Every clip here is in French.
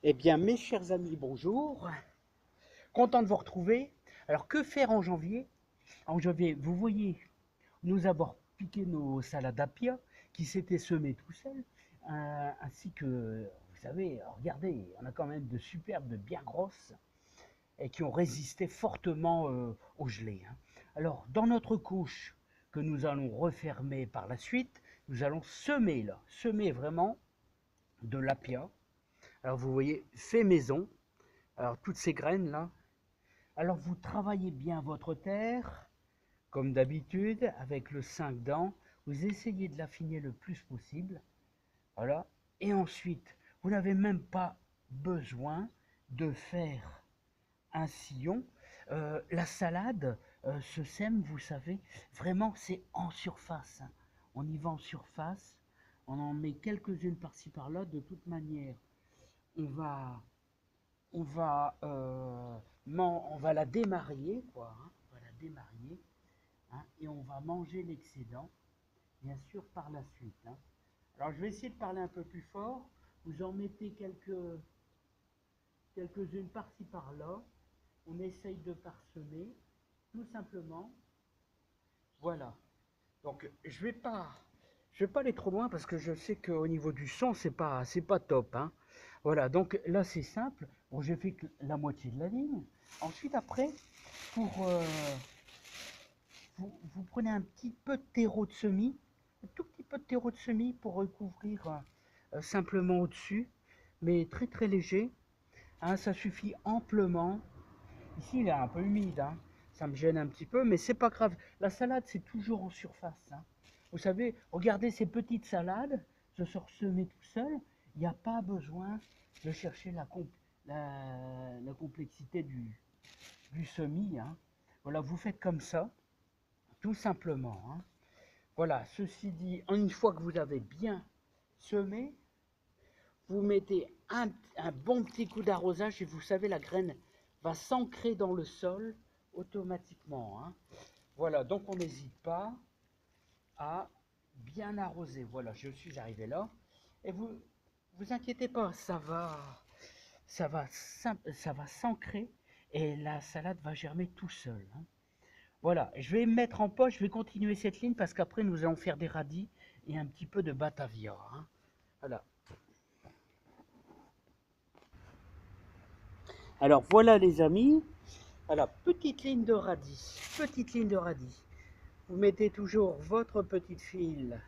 Eh bien, mes chers amis, bonjour. Content de vous retrouver. Alors, que faire en janvier? En janvier, vous voyez, nous avons piqué nos salades apia qui s'étaient semées tout seuls, ainsi que, vous savez, regardez, on a quand même de superbes, de bien grosses, et qui ont résisté fortement au gelé, hein. Alors, dans notre couche que nous allons refermer par la suite, nous allons semer là, semer vraiment de l'apia. Alors, vous voyez, fait maison. Alors, toutes ces graines là. Alors, vous travaillez bien votre terre, comme d'habitude, avec le 5 dents. Vous essayez de l'affiner le plus possible. Voilà. Et ensuite, vous n'avez même pas besoin de faire un sillon. La salade se sème, vous savez, vraiment, c'est en surface, hein. On y va en surface. On en met quelques-unes par-ci par-là. De toute manière, on va on va la démarier, quoi, hein, on va la démarier, hein, et on va manger l'excédent, bien sûr, par la suite, hein. Alors, je vais essayer de parler un peu plus fort. Vous en mettez quelques-unes par-ci par-là. On essaye de parsemer, tout simplement. Voilà. Donc, je vais pas aller trop loin parce que je sais qu'au niveau du son, c'est pas top, hein. Voilà, donc là c'est simple. Bon, j'ai fait que la moitié de la ligne. Ensuite, après, pour vous prenez un petit peu de terreau de semis, un tout petit peu de terreau de semis pour recouvrir simplement au-dessus, mais très très léger, hein, ça suffit amplement. Ici, il est un peu humide, hein. Ça me gêne un petit peu, mais c'est pas grave. La salade, c'est toujours en surface, hein. Vous savez, regardez ces petites salades, se sont semées tout seul. Il n'y a pas besoin de chercher la complexité du semis, hein. Voilà, vous faites comme ça, tout simplement, hein. Voilà, ceci dit, une fois que vous avez bien semé, vous mettez un bon petit coup d'arrosage et vous savez, la graine va s'ancrer dans le sol automatiquement, hein. Voilà, donc on n'hésite pas à bien arroser. Voilà, je suis arrivé là. Et vous inquiétez pas, ça va s'ancrer et la salade va germer tout seul, hein. Voilà, je vais me mettre en poche, je vais continuer cette ligne parce qu'après nous allons faire des radis et un petit peu de batavia, hein. Voilà. Alors voilà les amis, voilà, petite ligne de radis, petite ligne de radis. Vous mettez toujours votre petite file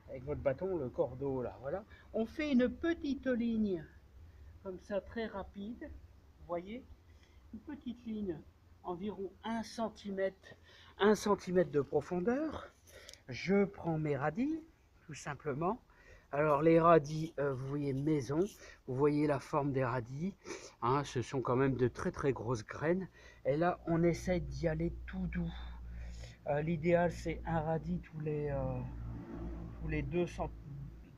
avec votre bâton, le cordeau là, voilà. On fait une petite ligne comme ça, très rapide, vous voyez, une petite ligne, environ 1 cm de profondeur. Je prends mes radis, tout simplement. Alors les radis, vous voyez maison, vous voyez la forme des radis, hein, ce sont quand même de très très grosses graines. Et là, on essaie d'y aller tout doux. L'idéal, c'est un radis tous les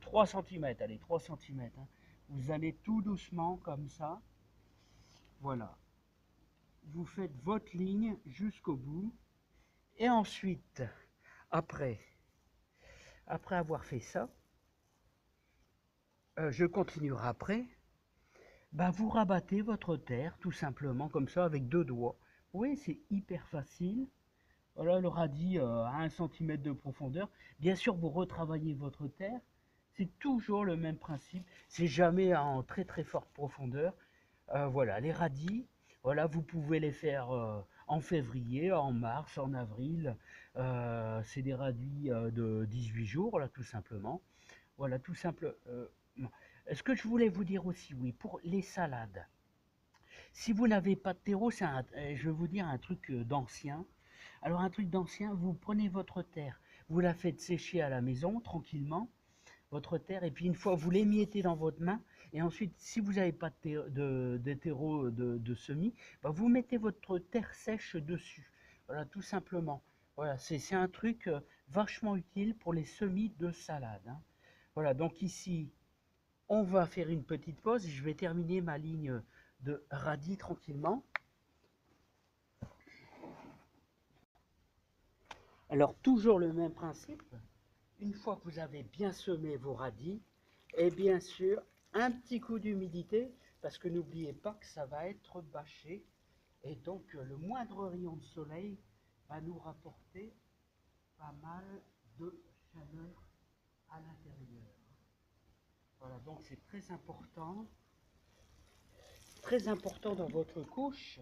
3 cm, allez, 3 cm, hein. Vous allez tout doucement comme ça. Voilà. Vous faites votre ligne jusqu'au bout. Et ensuite, après, après avoir fait ça, je continuerai après. Bah, vous rabattez votre terre tout simplement comme ça avec 2 doigts. Oui, c'est hyper facile. Voilà le radis à 1 cm de profondeur. Bien sûr, vous retravaillez votre terre. C'est toujours le même principe. C'est jamais en très très forte profondeur. Voilà, les radis, voilà, vous pouvez les faire en février, en mars, en avril. C'est des radis de 18 jours, là, tout simplement. Voilà, tout simple. Ce que je voulais vous dire aussi, oui, pour les salades. Si vous n'avez pas de terreau, je vais vous dire un truc d'ancien. Alors, un truc d'ancien, vous prenez votre terre, vous la faites sécher à la maison, tranquillement, votre terre, et puis une fois, vous l'émiettez dans votre main, et ensuite, si vous n'avez pas de terreau de semis, bah, vous mettez votre terre sèche dessus. Voilà, tout simplement. Voilà, c'est un truc vachement utile pour les semis de salade, hein. Voilà, donc ici, on va faire une petite pause, je vais terminer ma ligne de radis tranquillement. Alors, toujours le même principe. Une fois que vous avez bien semé vos radis, et bien sûr, un petit coup d'humidité, parce que n'oubliez pas que ça va être bâché, et donc le moindre rayon de soleil va nous rapporter pas mal de chaleur à l'intérieur. Voilà, donc c'est très important dans votre couche,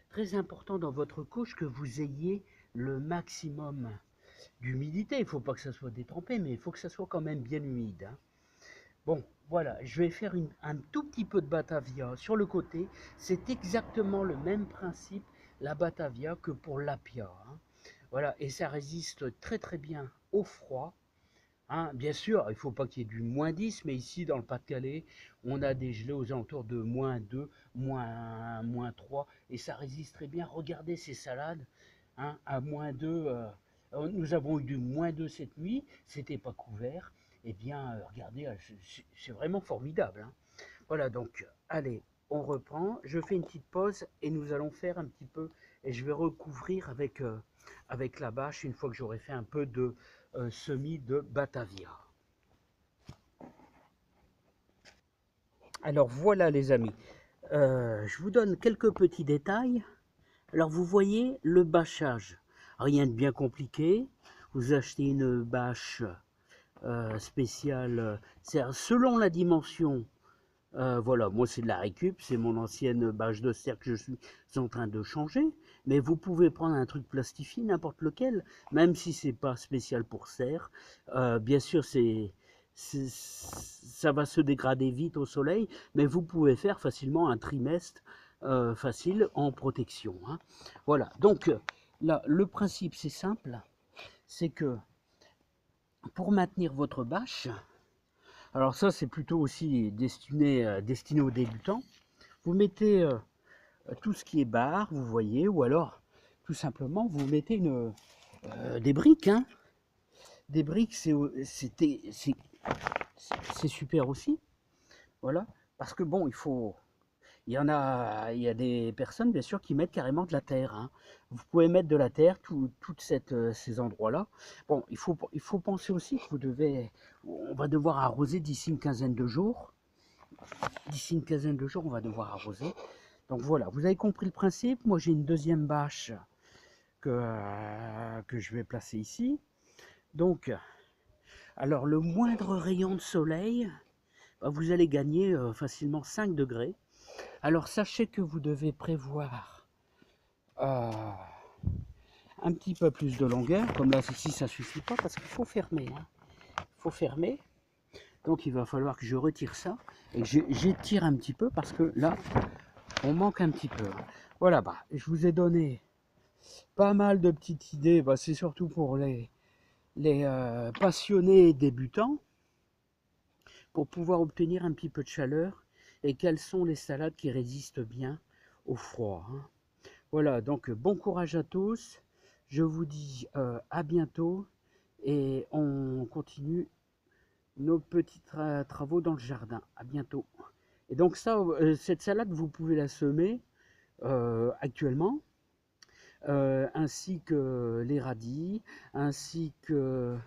très important dans votre couche que vous ayez le maximum d'humidité. Il ne faut pas que ça soit détrempé, mais il faut que ça soit quand même bien humide, hein. Bon, voilà, je vais faire un tout petit peu de Batavia sur le côté. C'est exactement le même principe, la Batavia, que pour l'Apia, hein. Voilà, et ça résiste très très bien au froid, hein. Bien sûr, il ne faut pas qu'il y ait du -10, mais ici dans le Pas-de-Calais, on a des gelées aux alentours de -2, -3, et ça résiste très bien. Regardez ces salades, hein, à -2. Nous avons eu du -2 cette nuit, c'était pas couvert. Eh bien, regardez, c'est vraiment formidable, hein. Voilà, donc, allez, on reprend. Je fais une petite pause et nous allons faire un petit peu, et je vais recouvrir avec la bâche une fois que j'aurai fait un peu de semis de Batavia. Alors voilà les amis, je vous donne quelques petits détails. Alors vous voyez le bâchage, rien de bien compliqué. Vous achetez une bâche spéciale, selon la dimension. Voilà, moi c'est de la récup, c'est mon ancienne bâche de serre que je suis en train de changer. Mais vous pouvez prendre un truc plastifié, n'importe lequel, même si c'est pas spécial pour serre. Bien sûr, ça va se dégrader vite au soleil, mais vous pouvez faire facilement un trimestre facile en protection, hein. Voilà, donc là, le principe c'est simple, c'est que pour maintenir votre bâche, alors ça, c'est plutôt aussi destiné aux débutants. Vous mettez tout ce qui est barre, vous voyez, ou alors tout simplement vous mettez des briques, hein. Des briques, c'est super aussi, voilà. Parce que bon, il y a des personnes bien sûr qui mettent carrément de la terre, hein. Vous pouvez mettre de la terre, toutes ces endroits-là. Bon, il faut penser aussi que on va devoir arroser d'ici une quinzaine de jours. D'ici une quinzaine de jours, on va devoir arroser. Donc voilà, vous avez compris le principe. Moi, j'ai une deuxième bâche que je vais placer ici. Donc, alors le moindre rayon de soleil, vous allez gagner facilement 5 degrés. Alors sachez que vous devez prévoir un petit peu plus de longueur. Comme là, ici, ça ne suffit pas parce qu'il faut fermer, hein. Il faut fermer. Donc il va falloir que je retire ça et que j'étire un petit peu parce que là, on manque un petit peu. Voilà, je vous ai donné pas mal de petites idées. C'est surtout pour les passionnés débutants, pour pouvoir obtenir un petit peu de chaleur. Et quelles sont les salades qui résistent bien au froid, hein. Voilà, donc bon courage à tous. Je vous dis à bientôt et on continue nos petits travaux dans le jardin. À bientôt. Et donc ça, cette salade, vous pouvez la semer actuellement, ainsi que les radis, ainsi que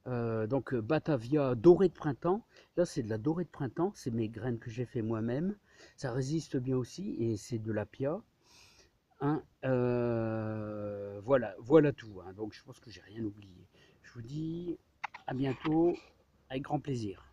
donc Batavia dorée de printemps. Là, c'est de la dorée de printemps, c'est mes graines que j'ai fait moi-même. Ça résiste bien aussi et c'est de l'apia, hein. Voilà tout, hein. Donc je pense que j'ai rien oublié. Je vous dis à bientôt avec grand plaisir.